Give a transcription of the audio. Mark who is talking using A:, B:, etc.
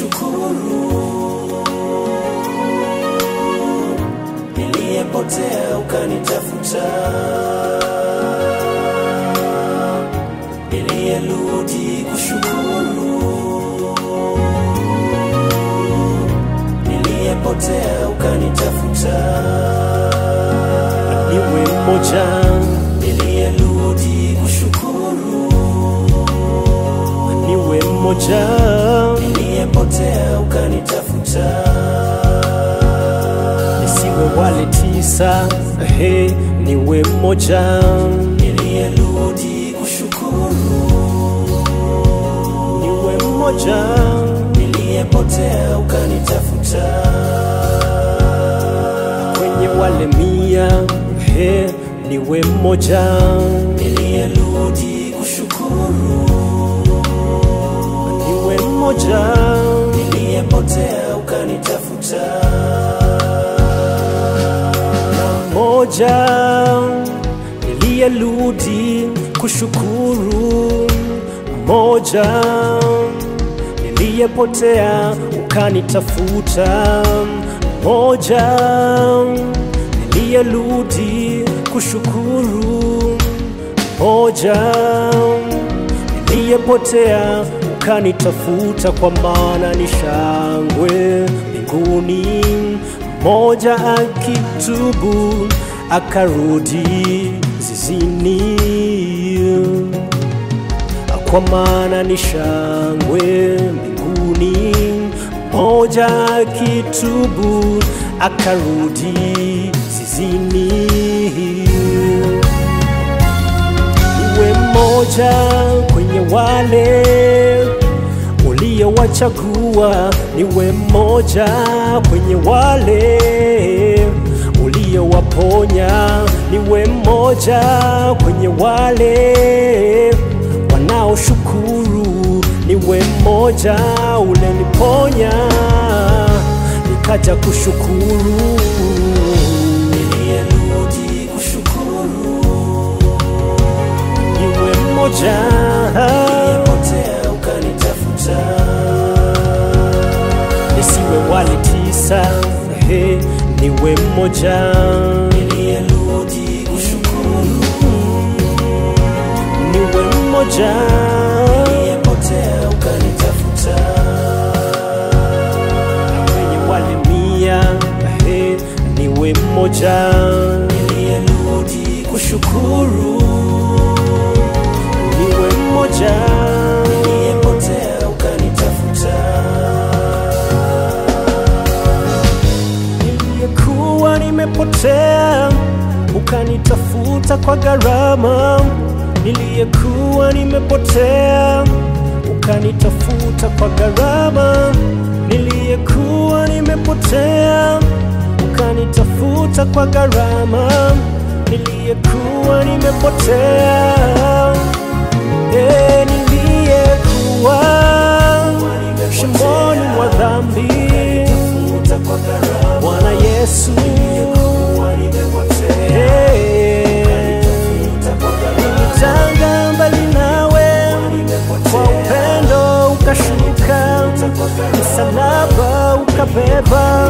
A: kushukuru. Niliyepotea ukanitafuta, niliyerudi kushukuru. Niliyepotea ukanitafuta, niwe mmoja. Niliyerudi kushukuru, niwe mmoja. Niliyepotea ukanitafuta, nisiwe wale 9, niwe mmoja. Niliyerudi kushukuru, niwe mmoja. Niliyepotea ukanitafuta, kwenye wale 100, niwe mmoja. Niliyerudi kushukuru, niwe mmoja. Niliyepotea ukanitafuta, mmoja. Niliyerudi kushukuru, mmoja. Niliyepotea ukanitafuta, mmoja. Niliyerudi kushukuru, mmoja. Niliyepotea ukanitafuta, kwa maana ni shangwe mbinguni. Mmoja akitubu akarudi zizini, kwa maana ni shangwe mbinguni. Mmoja akitubu akarudi zizini. Niwe mmoja kwenye wale uliyowachagua, niwe mmoja kwenye wale uliyowaponya, niwe mmoja kwenye wale wanaoshukuru, niwe mmoja. Uliniponya nikaja kushukuru, niliyerudi kushukuru. Niwe mmoja, niliyepotea ukanitafuta, nisiwe wale 9, niwe mmoja. Niliyerudi kushukuru, niwe mmoja. Niliyepotea ukanitafuta, kwenye wale 100, niwe mmoja. Niliyerudi kushukuru, niwe mmoja. Niliyepotea ukanitafuta, niliyekuwa nimepotea ukanitafuta kwa gharama. Niliyekuwa nimepotea ukanitafuta kwa gharama. Niliyekuwa nimepotea ukanitafuta kwa gharama. Niliyekuwa nimepotea, niliyekuwa shimoni mwa dhambi, Bwana Yesu nilitanga mbali nawe, kwa upendo ukashuka, msalaba ukabeba.